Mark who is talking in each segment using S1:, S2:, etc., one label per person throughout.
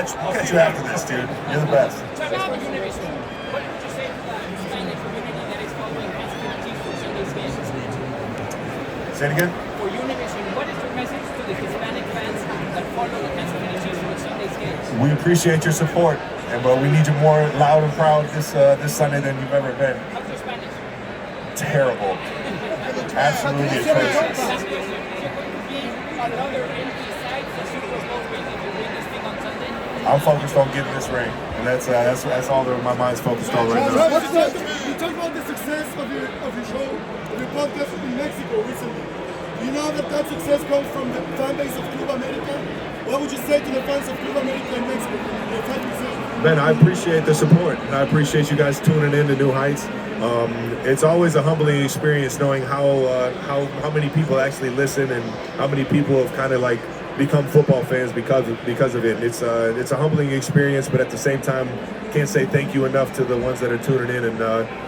S1: catch you after this, dude. You're the best.
S2: What would you say to the Hispanic community that is following Kansas City Chiefs for Sunday's game?
S1: Say it again?
S2: For Univision, what is your message to the Hispanic fans that follow the Kansas City Chiefs for Sunday's game?
S1: We appreciate your support, and we need you more loud and proud this Sunday than you've ever been.
S2: How's your Spanish?
S1: Terrible. Absolutely atrocious. I'm focused on getting this ring, and that's all that my mind's focused on right now.
S3: You talked about the success of your show, of your podcast in Mexico recently. You know that success comes from the fan base of Club America. What would you say to the fans of Club America in Mexico?
S1: Man, I appreciate the support, and I appreciate you guys tuning in to New Heights. It's always a humbling experience knowing how many people actually listen and how many people have kind of like become football fans because of it. It's a humbling experience, but at the same time, can't say thank you enough to the ones that are tuning in, and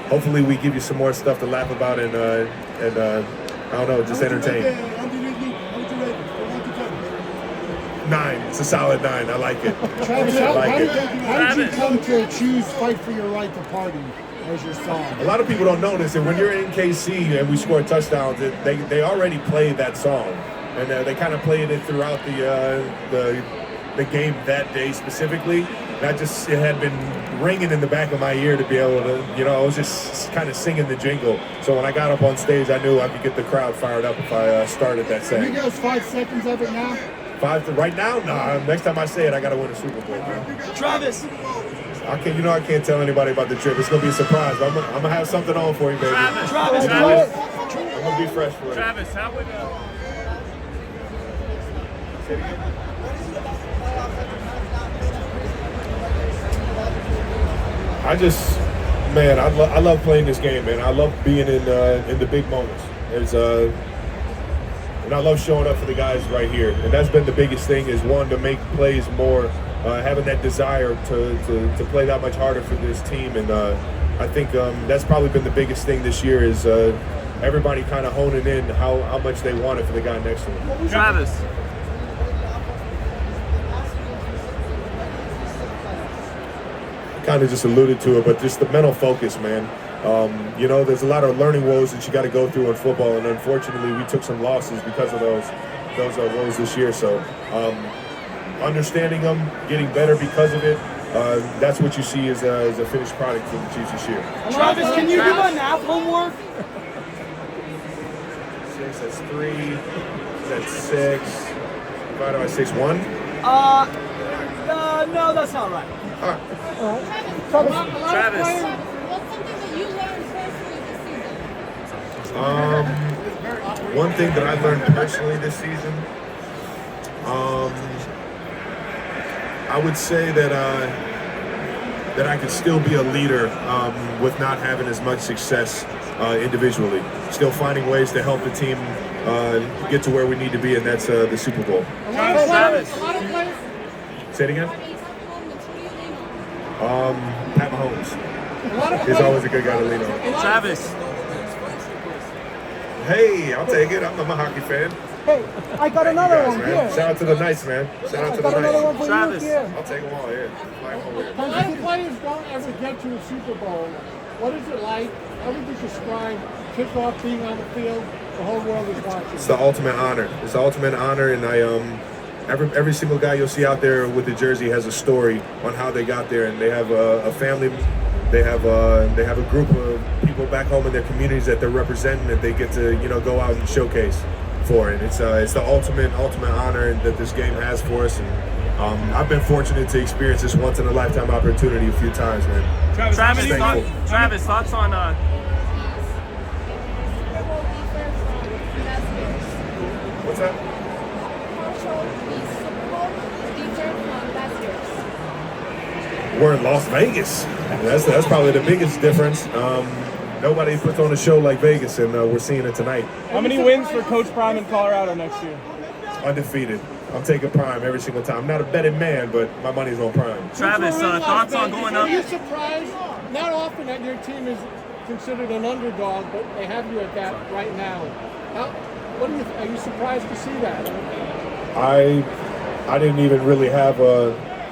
S1: hopefully we give you some more stuff to laugh about and I don't know, just entertain. 9. It's a solid 9. I like it.
S4: Travis, how did you come to choose "Fight for Your Right to Party" as your song?
S1: A lot of people don't know this, and when you're in KC and we score touchdowns, they already play that song, and they kind of played it throughout the game that day specifically. And it had been ringing in the back of my ear to be able to, I was just kind of singing the jingle. So when I got up on stage, I knew I could get the crowd fired up if I started that saying.
S4: Can you give us 5 seconds of it now?
S1: 5 right now? Nah. Next time I say it, I gotta win a Super Bowl, man.
S2: Travis.
S1: I can't tell anybody about the trip. It's gonna be a surprise. But I'm gonna have something on for you, baby.
S2: Travis.
S1: I'm gonna be fresh for it.
S5: Travis, how would
S1: Say it again. I love playing this game, man. I love being in the big moments. And I love showing up for the guys right here. And that's been the biggest thing, is one, to make plays more, having that desire to play that much harder for this team. And I think that's probably been the biggest thing this year, is everybody kind of honing in how much they want it for the guy next to them.
S5: Travis.
S1: Kind of just alluded to it, but just the mental focus, man. There's a lot of learning woes that you got to go through in football, and unfortunately, we took some losses because of those woes this year. So, understanding them, getting better because of it, that's what you see as a finished product for the Chiefs this year.
S2: Travis, can you do my math homework?
S1: 6, that's 3, that's 6. Divided by 6, 1?
S2: No, that's not right.
S1: All right.
S5: Travis.
S6: What's something that you learned personally this season?
S1: One thing that I learned personally this season, I would say that I could still be a leader with not having as much success individually. Still finding ways to help the team get to where we need to be, and that's the Super Bowl.
S5: Travis.
S1: Say it again. Pat Mahomes. He's always a good guy to lean on.
S5: Travis.
S1: Hey, I'll take it. I'm a hockey fan.
S4: Hey, I got another one
S1: Man.
S4: here.
S1: Shout out to the Knights, man. Shout out to the
S4: Another one
S1: Knights.
S4: for
S5: Travis.
S4: you here.
S1: I'll take them all here.
S7: A lot of players don't ever get to a Super Bowl. What is it like? How would you describe kickoff being on the field? The whole world is watching.
S1: It's the ultimate honor. It's the ultimate honor, and every single guy you'll see out there with the jersey has a story on how they got there, and they have a family. They have a group of people back home in their communities that they're representing, that they get to go out and showcase for it. It's the ultimate honor that this game has for us, and I've been fortunate to experience this once in a lifetime opportunity a few times, man.
S5: Travis, thoughts on
S1: What's that? We're in Las Vegas. That's probably the biggest difference. Nobody puts on a show like Vegas, and we're seeing it tonight.
S5: How many wins for Coach Prime in Colorado next year?
S1: Undefeated. I'm taking Prime every single time. I'm not a betting man, but my money's on Prime.
S5: Travis, thoughts on going up?
S7: Are you surprised? Not often that your team is considered an underdog, but they have you at that right now. Are you surprised to see that?
S1: I didn't even really have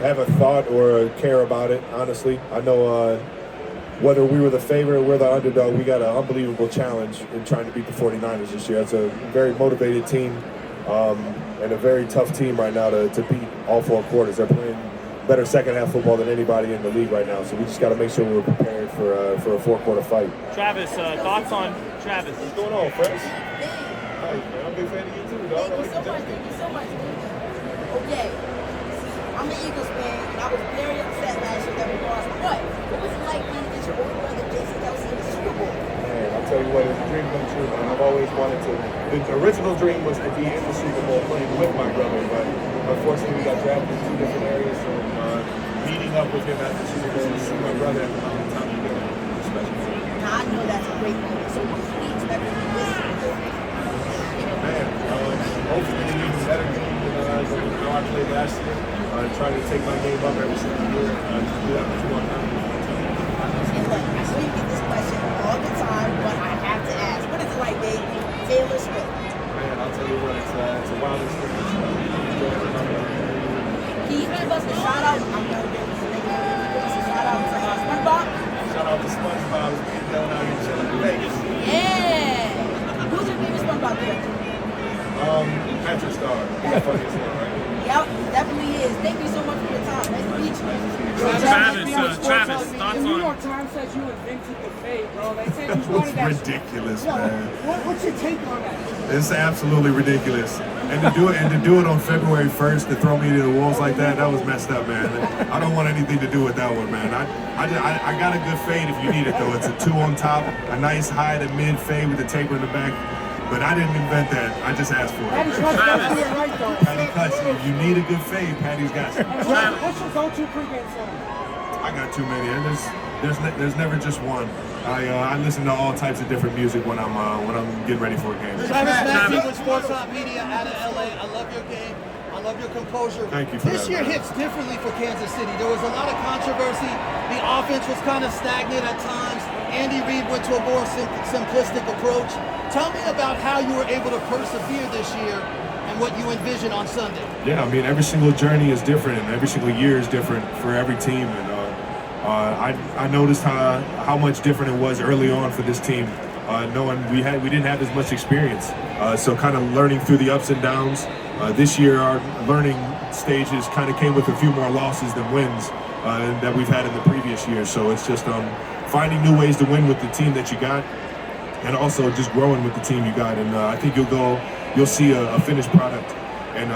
S1: haven't thought or care about it, honestly. I know whether we were the favorite or we're the underdog, we got an unbelievable challenge in trying to beat the 49ers this year. It's a very motivated team and a very tough team right now to beat all 4 quarters. They're playing better second half football than anybody in the league right now. So we just got to make sure we're prepared for a 4-quarter fight.
S5: Travis, thoughts on Travis?
S1: What's going on, Fresh? Hi, man. I'm a big fan of you too, dog.
S8: Thank you so much. Okay, I'm an Eagles fan, and I was very upset last year that we lost. But what was it like being against your older brother, Jason Kelce, in the Super Bowl?
S1: Man, I'll tell you what, it's a dream come true, man. I've always wanted to. The original dream was to be in the Super Bowl playing with my brother, but unfortunately we got drafted in 2 different areas. So meeting up with him at the Super Bowl to see my brother at the mountain top together was special.
S8: Now, I know that's a great moment. So what can we expect from you this Super Bowl?
S1: Man, hopefully an even better game than I played last year. Trying to take my game up every single year. Just do that for 2 more times.
S8: And look, I know you get this question all the time, but I have to ask, what is it like dating Taylor Swift?
S1: Man, I'll tell you what, it's a wild experience.
S8: Can you give us a shout out? I'm going to give us a shout out to SpongeBob.
S1: Shout out to SpongeBob. It's being done out here chilling in Vegas.
S8: Yeah. Who's your favorite SpongeBob character?
S1: Patrick Star. He's the funniest one, right?
S8: Yep, he definitely is. Thank you so much for your time. Nice to meet you.
S5: Travis, thoughts
S2: The New
S5: on?
S2: York Times says you invented the fade, bro. They said you
S1: It's
S2: started that.
S1: ridiculous, man.
S7: What's your take on that?
S1: It's absolutely ridiculous. And to do it on February 1st, to throw me to the wolves like that was messed up, man. I don't want anything to do with that one, man. I got a good fade if you need it, though. It's a 2 on top, a nice high to mid fade with a taper in the back. But I didn't invent that. I just asked for
S7: Patty
S1: it.
S7: Cuts doesn't do it right, though.
S1: Patty Cuts, if you need a good fade, Patty's got you.
S7: What's your go-to pregame song?
S1: I got too many. And there's never just one. I listen to all types of different music when I'm getting ready for a game.
S9: Travis Massey with Sports Talk Media out of LA. I love your game. I love your composure.
S1: Thank you for
S9: This
S1: that,
S9: year
S1: man.
S9: hits differently for Kansas City. There was a lot of controversy. The offense was kind of stagnant at times. Andy Reid went to a more simplistic approach. Tell me about how you were able to persevere this year and what you envision on Sunday.
S1: Yeah, I mean, every single journey is different, and every single year is different for every team. And I noticed how much different it was early on for this team, knowing we didn't have as much experience. So kind of learning through the ups and downs. This year, our learning stages kind of came with a few more losses than wins that we've had in the previous years. So it's just finding new ways to win with the team that you got, and also just growing with the team you got. And I think you'll see a finished product and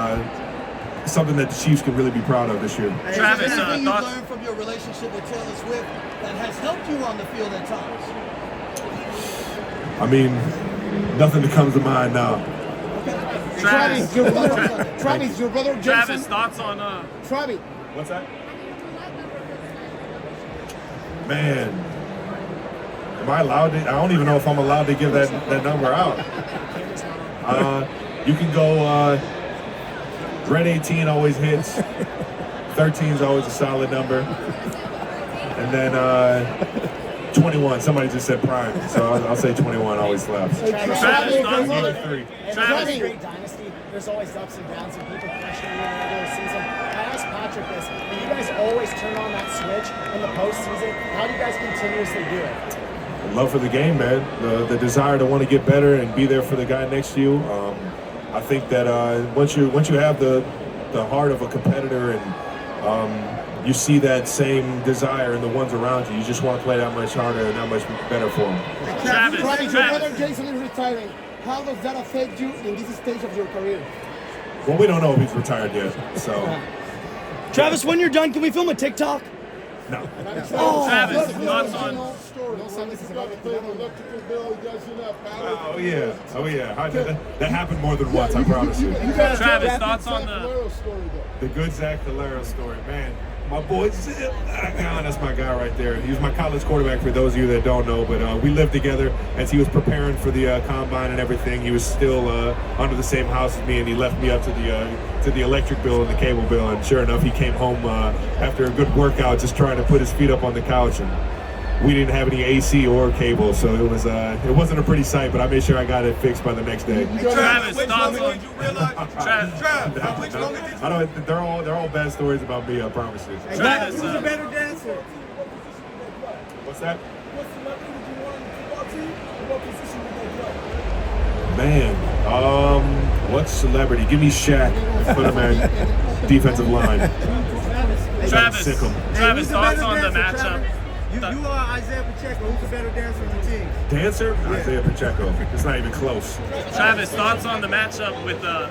S1: something that the Chiefs can really be proud of this year.
S5: Travis,
S9: Is there anything you
S5: thoughts?
S9: learned from your relationship with Taylor Swift that has helped you on the field at times?
S1: I mean, nothing that comes to mind now.
S7: Travis, your brother, Travis, your brother Jason.
S5: Travis, thoughts on?
S7: Travis,
S1: What's that? Man, am I allowed to? I don't even know if I'm allowed to give that number out. You can go. Red 18 always hits. 13 is always a solid number. And then 21. Somebody just said prime, so I'll say 21 always slaps.
S5: Travis, thoughts on?
S1: Three.
S5: Travis,
S10: Great dynasty. There's always ups and downs, and people question you in the regular season. I asked Patrick this: do you guys always turn on that switch in the postseason? How do you guys continuously do it?
S1: Love for the game, man. The desire to want to get better and be there for the guy next to you. I think that once you have the heart of a competitor and you see that same desire in the ones around you, you just want to play that much harder and that much better for them.
S7: Travis, your brother
S5: Travis.
S7: Jason is retiring. How does that affect you in this stage of your career?
S1: Well, we don't know if he's retired yet, so
S9: Travis, when you're done, can we film a TikTok?
S1: no.
S5: Travis, thoughts on?
S1: Oh yeah. That happened more than once, I promise you.
S5: Travis, thoughts on
S1: The good Zach Calero story, man. My boy Zip, that's my guy right there. He was my college quarterback for those of you that don't know, but we lived together as he was preparing for the combine and everything. He was still under the same house as me, and he left me up to the electric bill and the cable bill. And sure enough, he came home after a good workout, just trying to put his feet up on the couch. And we didn't have any AC or cable, so it wasn't a pretty sight. But I made sure I got it fixed by the next day.
S5: Travis, thoughts on
S1: I don't. They're all bad stories about me. I promise you.
S5: Travis?
S3: Who's a better dancer?
S1: What's that?
S3: What celebrity would you want on the football team? And what position would they play?
S1: Man, what celebrity? Give me Shaq. Put him at defensive line.
S5: Travis,
S1: Sick 'em.
S5: Travis,
S3: Who's the
S5: thoughts
S3: better
S5: on the
S3: dancer,
S5: matchup?
S3: Travis? You are Isaiah Pacheco. Who's the better dancer on the team?
S1: Dancer? Isaiah Pacheco. It's not even close.
S5: Travis, thoughts on the matchup with the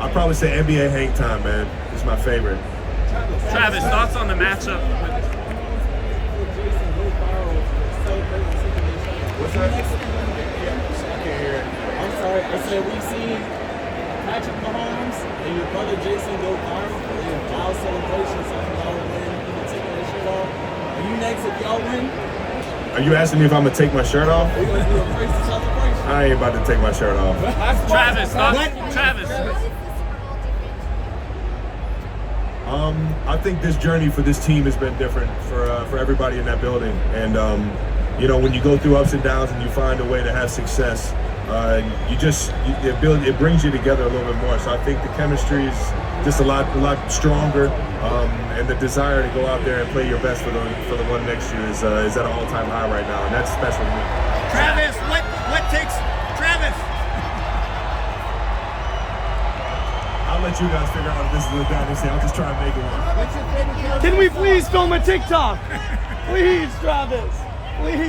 S1: I'd probably say NBA Hang Time, man. It's my favorite.
S5: Travis, thoughts on the matchup with
S1: What's that?
S11: I'm sorry, I said we've seen Patrick Mahomes and your brother Jason go viral for their wild celebrations after y'all win, taking their shirt off. Are you next if y'all win?
S1: Are you asking me if I'm gonna take my shirt off?
S11: We're gonna do a crazy celebration.
S1: I ain't about to take my shirt off.
S5: Travis, Travis.
S1: I think this journey for this team has been different for everybody in that building, and you know, when you go through ups and downs and you find a way to have success, it brings you together a little bit more. So I think the chemistry is just a lot stronger, and the desire to go out there and play your best for the one next year is at an all-time high right now, and that's special to me.
S3: Travis, what takes Travis?
S1: I'll let you guys figure out if this is a dynasty. I'll just try and make it one.
S3: Can we please film a TikTok? Please, Travis. Please.